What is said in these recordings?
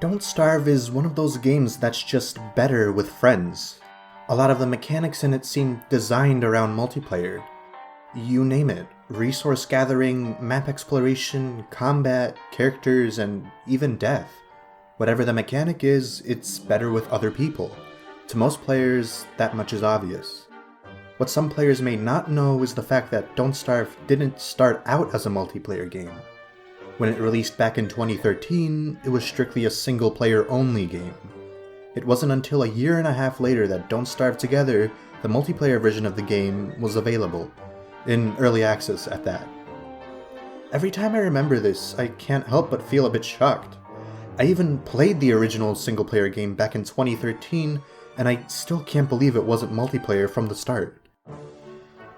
Don't Starve is one of those games that's just better with friends. A lot of the mechanics in it seem designed around multiplayer. You name it, resource gathering, map exploration, combat, characters, and even death. Whatever the mechanic is, it's better with other people. To most players, that much is obvious. What some players may not know is the fact that Don't Starve didn't start out as a multiplayer game. When it released back in 2013, it was strictly a single-player only game. It wasn't until a year and a half later that Don't Starve Together, the multiplayer version of the game, was available, in early access at that. Every time I remember this, I can't help but feel a bit shocked. I even played the original single-player game back in 2013, and I still can't believe it wasn't multiplayer from the start.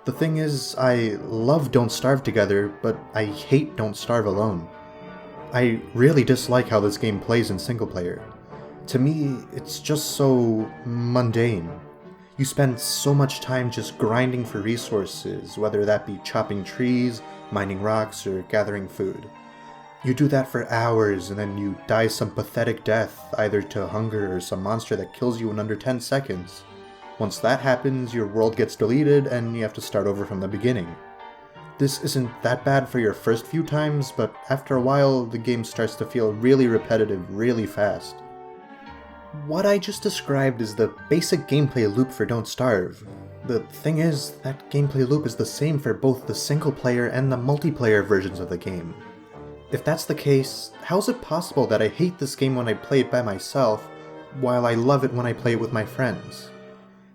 The thing is, I love Don't Starve Together, but I hate Don't Starve Alone. I really dislike how this game plays in single player. To me, it's just so mundane. You spend so much time just grinding for resources, whether that be chopping trees, mining rocks, or gathering food. You do that for hours, and then you die some pathetic death, either to hunger or some monster that kills you in under 10 seconds. Once that happens, your world gets deleted and you have to start over from the beginning. This isn't that bad for your first few times, but after a while, the game starts to feel really repetitive really fast. What I just described is the basic gameplay loop for Don't Starve. The thing is, that gameplay loop is the same for both the single player and the multiplayer versions of the game. If that's the case, how is it possible that I hate this game when I play it by myself, while I love it when I play it with my friends?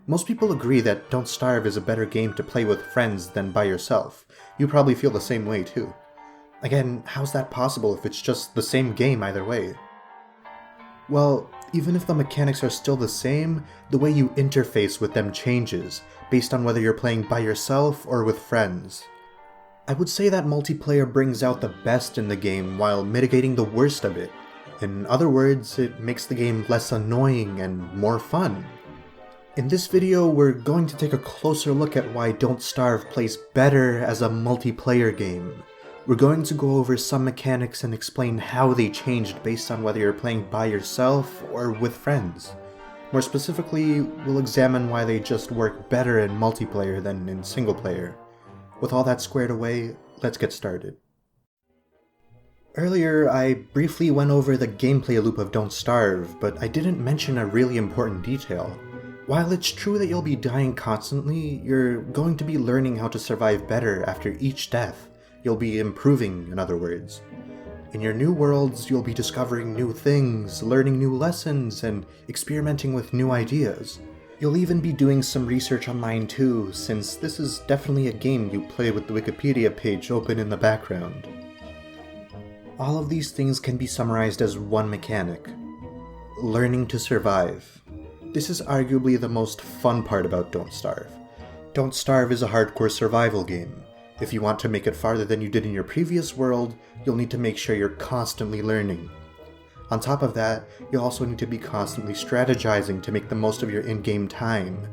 Most people agree that Don't Starve is a better game to play with friends than by yourself. You probably feel the same way too. Again, how's that possible if it's just the same game either way? Well, even if the mechanics are still the same, the way you interface with them changes, based on whether you're playing by yourself or with friends. I would say that multiplayer brings out the best in the game while mitigating the worst of it. In other words, it makes the game less annoying and more fun. In this video, we're going to take a closer look at why Don't Starve plays better as a multiplayer game. We're going to go over some mechanics and explain how they changed based on whether you're playing by yourself or with friends. More specifically, we'll examine why they just work better in multiplayer than in single player. With all that squared away, let's get started. Earlier, I briefly went over the gameplay loop of Don't Starve, but I didn't mention a really important detail. While it's true that you'll be dying constantly, you're going to be learning how to survive better after each death. You'll be improving, in other words. In your new worlds, you'll be discovering new things, learning new lessons, and experimenting with new ideas. You'll even be doing some research online too, since this is definitely a game you play with the Wikipedia page open in the background. All of these things can be summarized as one mechanic: learning to survive. This is arguably the most fun part about Don't Starve. Don't Starve is a hardcore survival game. If you want to make it farther than you did in your previous world, you'll need to make sure you're constantly learning. On top of that, you'll also need to be constantly strategizing to make the most of your in-game time.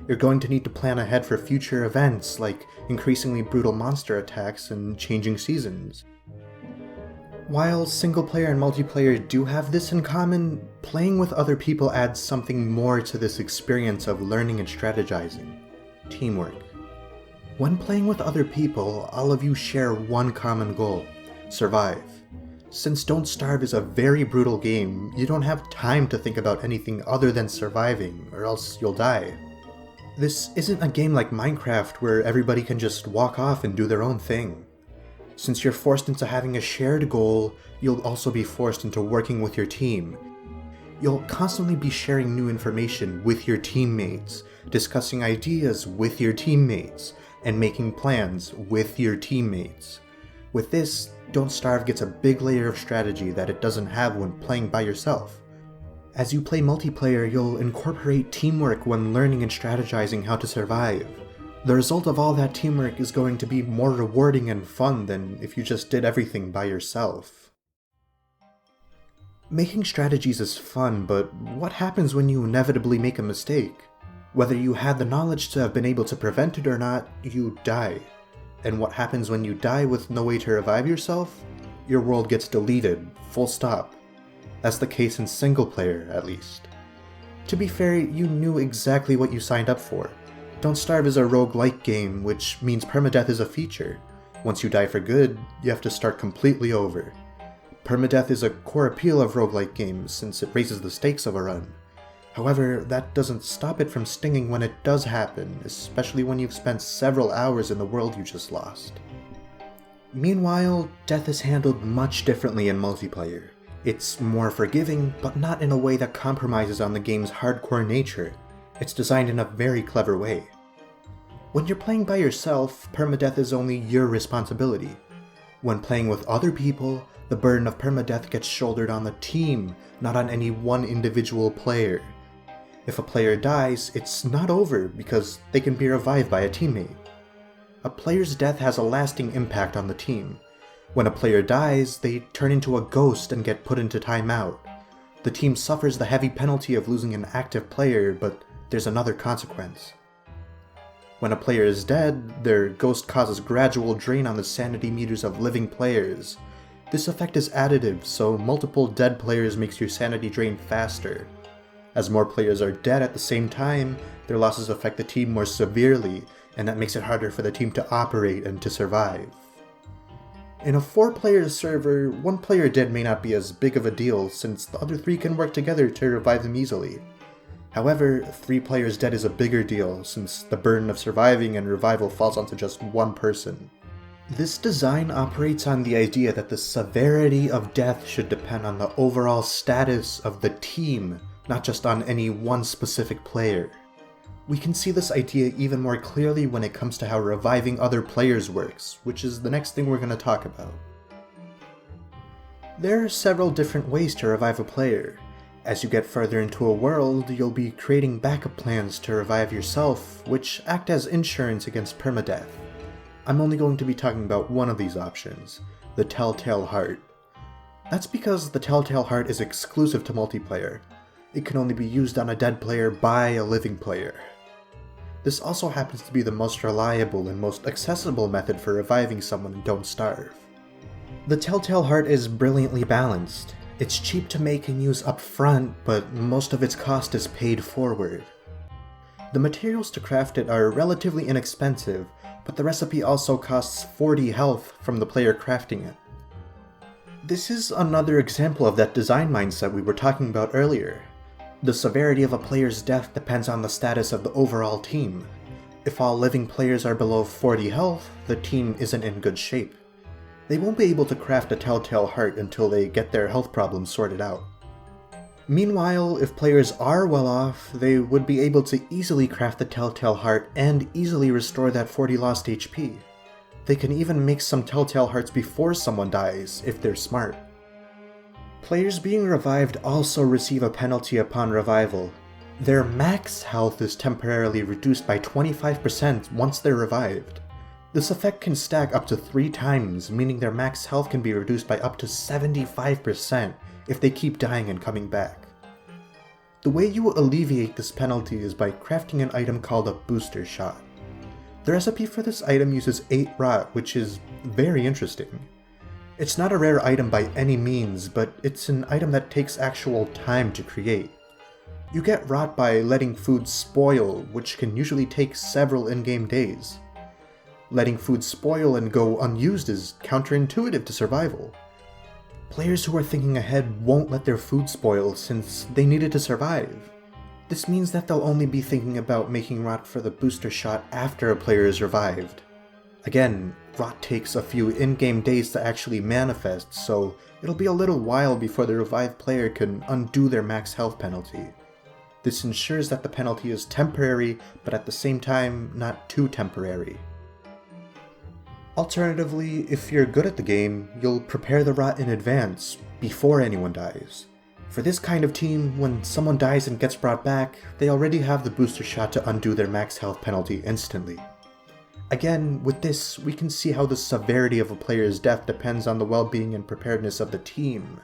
You're going to need to plan ahead for future events, like increasingly brutal monster attacks and changing seasons. While single-player and multiplayer do have this in common, playing with other people adds something more to this experience of learning and strategizing: teamwork. When playing with other people, all of you share one common goal: survive. Since Don't Starve is a very brutal game, you don't have time to think about anything other than surviving, or else you'll die. This isn't a game like Minecraft where everybody can just walk off and do their own thing. Since you're forced into having a shared goal, you'll also be forced into working with your team. You'll constantly be sharing new information with your teammates, discussing ideas with your teammates, and making plans with your teammates. With this, Don't Starve gets a big layer of strategy that it doesn't have when playing by yourself. As you play multiplayer, you'll incorporate teamwork when learning and strategizing how to survive. The result of all that teamwork is going to be more rewarding and fun than if you just did everything by yourself. Making strategies is fun, but what happens when you inevitably make a mistake? Whether you had the knowledge to have been able to prevent it or not, you die. And what happens when you die with no way to revive yourself? Your world gets deleted, full stop. That's the case in single player, at least. To be fair, you knew exactly what you signed up for. Don't Starve is a roguelike game, which means permadeath is a feature. Once you die for good, you have to start completely over. Permadeath is a core appeal of roguelike games since it raises the stakes of a run. However, that doesn't stop it from stinging when it does happen, especially when you've spent several hours in the world you just lost. Meanwhile, death is handled much differently in multiplayer. It's more forgiving, but not in a way that compromises on the game's hardcore nature. It's designed in a very clever way. When you're playing by yourself, permadeath is only your responsibility. When playing with other people, the burden of permadeath gets shouldered on the team, not on any one individual player. If a player dies, it's not over because they can be revived by a teammate. A player's death has a lasting impact on the team. When a player dies, they turn into a ghost and get put into timeout. The team suffers the heavy penalty of losing an active player, but there's another consequence. When a player is dead, their ghost causes gradual drain on the sanity meters of living players. This effect is additive, so multiple dead players makes your sanity drain faster. As more players are dead at the same time, their losses affect the team more severely, and that makes it harder for the team to operate and to survive. In a 4-player server, one player dead may not be as big of a deal since the other 3 can work together to revive them easily. However, 3 players dead is a bigger deal since the burden of surviving and revival falls onto just one person. This design operates on the idea that the severity of death should depend on the overall status of the team, not just on any one specific player. We can see this idea even more clearly when it comes to how reviving other players works, which is the next thing we're going to talk about. There are several different ways to revive a player. As you get further into a world, you'll be creating backup plans to revive yourself, which act as insurance against permadeath. I'm only going to be talking about one of these options, the Telltale Heart. That's because the Telltale Heart is exclusive to multiplayer. It can only be used on a dead player by a living player. This also happens to be the most reliable and most accessible method for reviving someone in Don't Starve. The Telltale Heart is brilliantly balanced. It's cheap to make and use up front, but most of its cost is paid forward. The materials to craft it are relatively inexpensive, but the recipe also costs 40 health from the player crafting it. This is another example of that design mindset we were talking about earlier. The severity of a player's death depends on the status of the overall team. If all living players are below 40 health, the team isn't in good shape. They won't be able to craft a Telltale Heart until they get their health problems sorted out. Meanwhile, if players are well off, they would be able to easily craft the Telltale Heart and easily restore that 40 lost HP. They can even make some Telltale Hearts before someone dies, if they're smart. Players being revived also receive a penalty upon revival. Their max health is temporarily reduced by 25% once they're revived. This effect can stack up to 3 times, meaning their max health can be reduced by up to 75% if they keep dying and coming back. The way you will alleviate this penalty is by crafting an item called a booster shot. The recipe for this item uses 8 rot, which is very interesting. It's not a rare item by any means, but it's an item that takes actual time to create. You get rot by letting food spoil, which can usually take several in-game days. Letting food spoil and go unused is counterintuitive to survival. Players who are thinking ahead won't let their food spoil since they need it to survive. This means that they'll only be thinking about making rot for the booster shot after a player is revived. Again, rot takes a few in-game days to actually manifest, so it'll be a little while before the revived player can undo their max health penalty. This ensures that the penalty is temporary, but at the same time, not too temporary. Alternatively, if you're good at the game, you'll prepare the rot in advance, before anyone dies. For this kind of team, when someone dies and gets brought back, they already have the booster shot to undo their max health penalty instantly. Again, with this, we can see how the severity of a player's death depends on the well-being and preparedness of the team.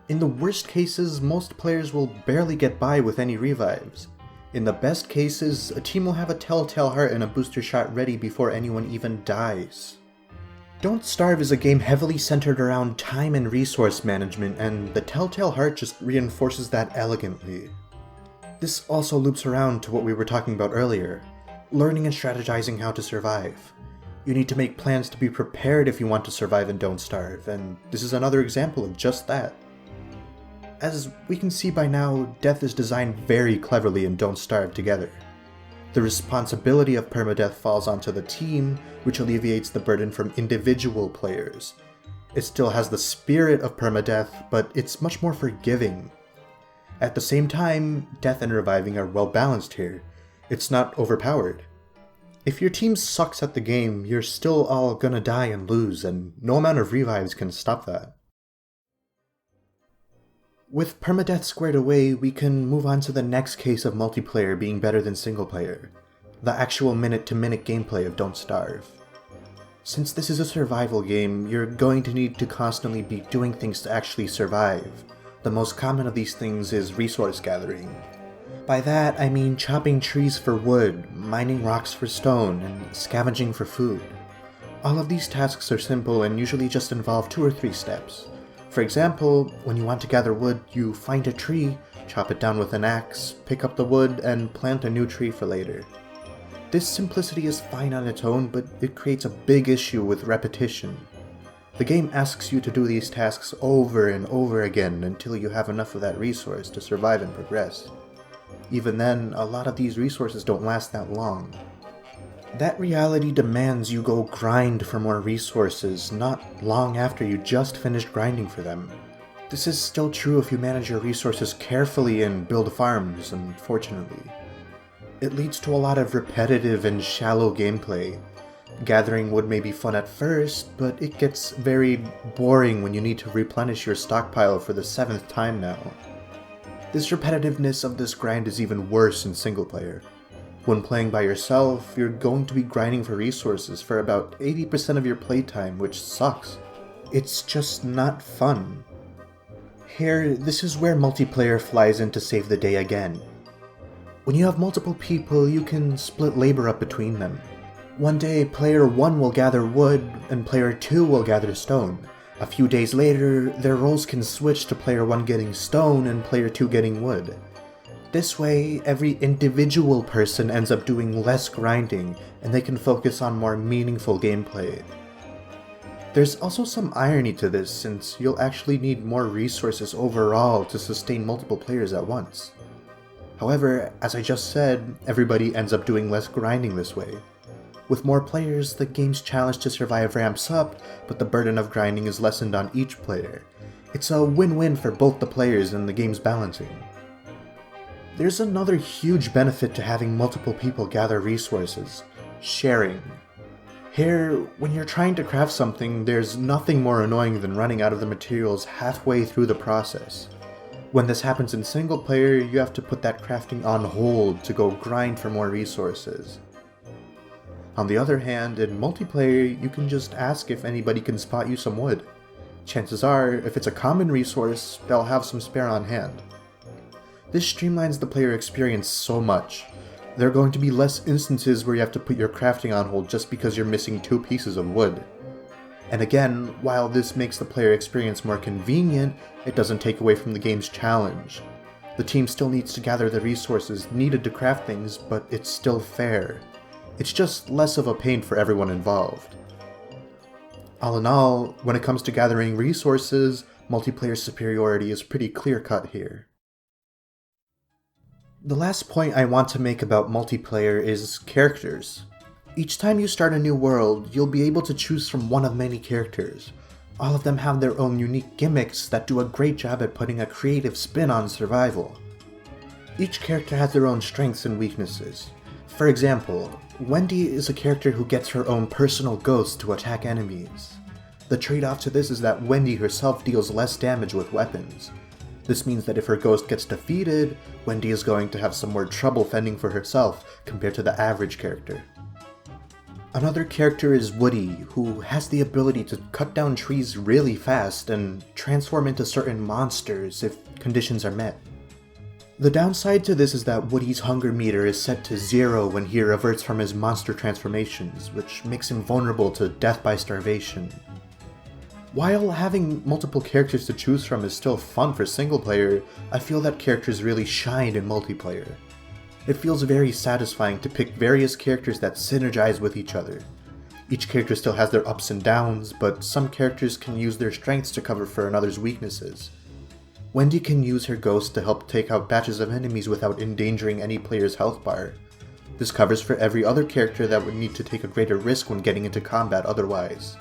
In the worst cases, most players will barely get by with any revives. In the best cases, a team will have a Telltale Heart and a booster shot ready before anyone even dies. Don't Starve is a game heavily centered around time and resource management, and the Telltale Heart just reinforces that elegantly. This also loops around to what we were talking about earlier, learning and strategizing how to survive. You need to make plans to be prepared if you want to survive in Don't Starve, and this is another example of just that. As we can see by now, death is designed very cleverly in Don't Starve together. The responsibility of permadeath falls onto the team, which alleviates the burden from individual players. It still has the spirit of permadeath, but it's much more forgiving. At the same time, death and reviving are well balanced here. It's not overpowered. If your team sucks at the game, you're still all gonna die and lose, and no amount of revives can stop that. With permadeath squared away, we can move on to the next case of multiplayer being better than singleplayer, the actual minute-to-minute gameplay of Don't Starve. Since this is a survival game, you're going to need to constantly be doing things to actually survive. The most common of these things is resource gathering. By that, I mean chopping trees for wood, mining rocks for stone, and scavenging for food. All of these tasks are simple and usually just involve 2 or 3 steps. For example, when you want to gather wood, you find a tree, chop it down with an axe, pick up the wood, and plant a new tree for later. This simplicity is fine on its own, but it creates a big issue with repetition. The game asks you to do these tasks over and over again until you have enough of that resource to survive and progress. Even then, a lot of these resources don't last that long. That reality demands you go grind for more resources, not long after you just finished grinding for them. This is still true if you manage your resources carefully and build farms, unfortunately. It leads to a lot of repetitive and shallow gameplay. Gathering wood may be fun at first, but it gets very boring when you need to replenish your stockpile for the 7th time now. This repetitiveness of this grind is even worse in singleplayer. When playing by yourself, you're going to be grinding for resources for about 80% of your playtime, which sucks. It's just not fun. Here, this is where multiplayer flies in to save the day again. When you have multiple people, you can split labor up between them. One day, player 1 will gather wood, and player 2 will gather stone. A few days later, their roles can switch to player 1 getting stone and player 2 getting wood. This way, every individual person ends up doing less grinding, and they can focus on more meaningful gameplay. There's also some irony to this, since you'll actually need more resources overall to sustain multiple players at once. However, as I just said, everybody ends up doing less grinding this way. With more players, the game's challenge to survive ramps up, but the burden of grinding is lessened on each player. It's a win-win for both the players and the game's balancing. There's another huge benefit to having multiple people gather resources: sharing. Here, when you're trying to craft something, there's nothing more annoying than running out of the materials halfway through the process. When this happens in single player, you have to put that crafting on hold to go grind for more resources. On the other hand, in multiplayer, you can just ask if anybody can spot you some wood. Chances are, if it's a common resource, they'll have some spare on hand. This streamlines the player experience so much. There are going to be less instances where you have to put your crafting on hold just because you're missing 2 pieces of wood. And again, while this makes the player experience more convenient, it doesn't take away from the game's challenge. The team still needs to gather the resources needed to craft things, but it's still fair. It's just less of a pain for everyone involved. All in all, when it comes to gathering resources, multiplayer superiority is pretty clear-cut here. The last point I want to make about multiplayer is characters. Each time you start a new world, you'll be able to choose from one of many characters. All of them have their own unique gimmicks that do a great job at putting a creative spin on survival. Each character has their own strengths and weaknesses. For example, Wendy is a character who gets her own personal ghost to attack enemies. The trade-off to this is that Wendy herself deals less damage with weapons. This means that if her ghost gets defeated, Wendy is going to have some more trouble fending for herself compared to the average character. Another character is Woody, who has the ability to cut down trees really fast and transform into certain monsters if conditions are met. The downside to this is that Woody's hunger meter is set to 0 when he reverts from his monster transformations, which makes him vulnerable to death by starvation. While having multiple characters to choose from is still fun for single player, I feel that characters really shine in multiplayer. It feels very satisfying to pick various characters that synergize with each other. Each character still has their ups and downs, but some characters can use their strengths to cover for another's weaknesses. Wendy can use her ghost to help take out batches of enemies without endangering any player's health bar. This covers for every other character that would need to take a greater risk when getting into combat otherwise.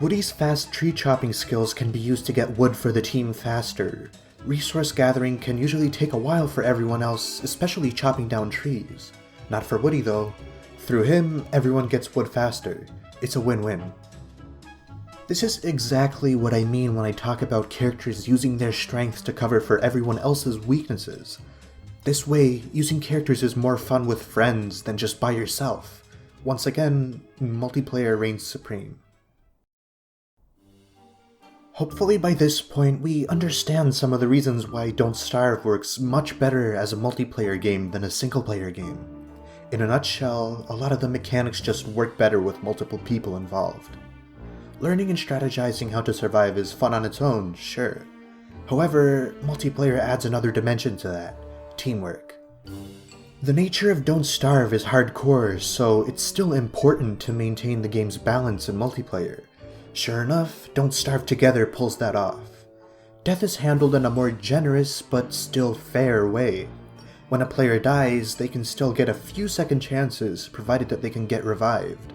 Woody's fast tree chopping skills can be used to get wood for the team faster. Resource gathering can usually take a while for everyone else, especially chopping down trees. Not for Woody though. Through him, everyone gets wood faster. It's a win-win. This is exactly what I mean when I talk about characters using their strengths to cover for everyone else's weaknesses. This way, using characters is more fun with friends than just by yourself. Once again, multiplayer reigns supreme. Hopefully by this point, we understand some of the reasons why Don't Starve works much better as a multiplayer game than a single-player game. In a nutshell, a lot of the mechanics just work better with multiple people involved. Learning and strategizing how to survive is fun on its own, sure. However, multiplayer adds another dimension to that: teamwork. The nature of Don't Starve is hardcore, so it's still important to maintain the game's balance in multiplayer. Sure enough, Don't Starve Together pulls that off. Death is handled in a more generous but still fair way. When a player dies, they can still get a few second chances, provided that they can get revived.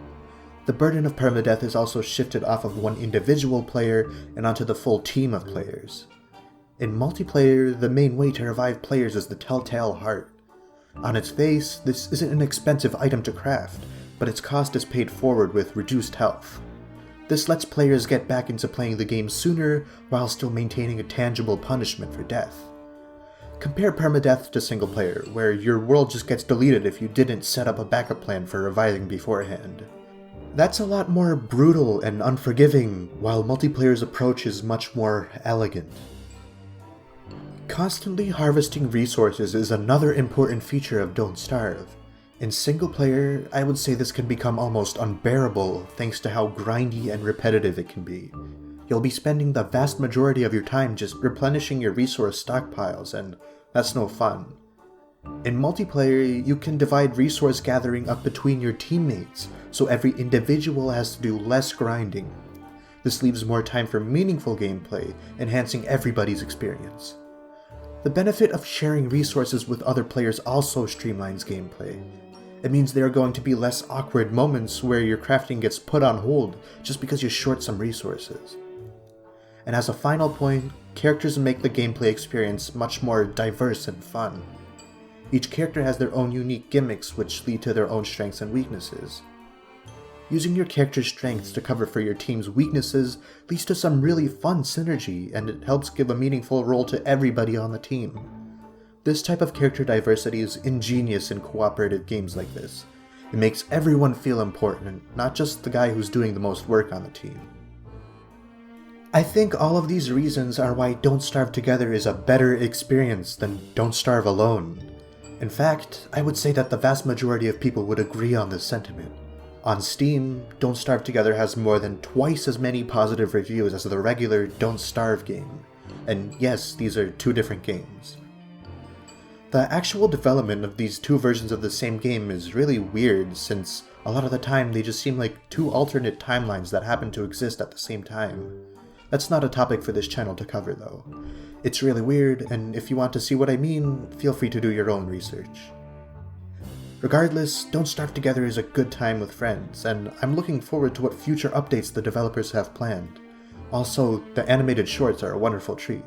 The burden of permadeath is also shifted off of one individual player and onto the full team of players. In multiplayer, the main way to revive players is the Telltale Heart. On its face, this isn't an expensive item to craft, but its cost is paid forward with reduced health. This lets players get back into playing the game sooner while still maintaining a tangible punishment for death. Compare permadeath to single player, where your world just gets deleted if you didn't set up a backup plan for reviving beforehand. That's a lot more brutal and unforgiving, while multiplayer's approach is much more elegant. Constantly harvesting resources is another important feature of Don't Starve. In single player, I would say this can become almost unbearable thanks to how grindy and repetitive it can be. You'll be spending the vast majority of your time just replenishing your resource stockpiles, and that's no fun. In multiplayer, you can divide resource gathering up between your teammates, so every individual has to do less grinding. This leaves more time for meaningful gameplay, enhancing everybody's experience. The benefit of sharing resources with other players also streamlines gameplay. It means there are going to be less awkward moments where your crafting gets put on hold just because you're short some resources. And as a final point, characters make the gameplay experience much more diverse and fun. Each character has their own unique gimmicks which lead to their own strengths and weaknesses. Using your character's strengths to cover for your team's weaknesses leads to some really fun synergy, and it helps give a meaningful role to everybody on the team. This type of character diversity is ingenious in cooperative games like this. It makes everyone feel important, not just the guy who's doing the most work on the team. I think all of these reasons are why Don't Starve Together is a better experience than Don't Starve Alone. In fact, I would say that the vast majority of people would agree on this sentiment. On Steam, Don't Starve Together has more than twice as many positive reviews as the regular Don't Starve game. And yes, these are two different games. The actual development of these two versions of the same game is really weird, since a lot of the time they just seem like two alternate timelines that happen to exist at the same time. That's not a topic for this channel to cover though. It's really weird, and if you want to see what I mean, feel free to do your own research. Regardless, Don't Starve Together is a good time with friends, and I'm looking forward to what future updates the developers have planned. Also, the animated shorts are a wonderful treat.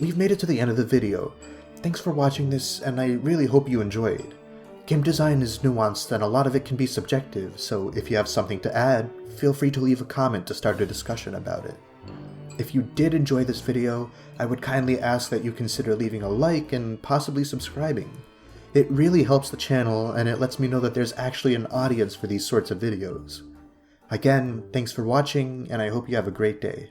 We've made it to the end of the video. Thanks for watching this, and I really hope you enjoyed. Game design is nuanced and a lot of it can be subjective, so if you have something to add, feel free to leave a comment to start a discussion about it. If you did enjoy this video, I would kindly ask that you consider leaving a like and possibly subscribing. It really helps the channel, and it lets me know that there's actually an audience for these sorts of videos. Again, thanks for watching, and I hope you have a great day.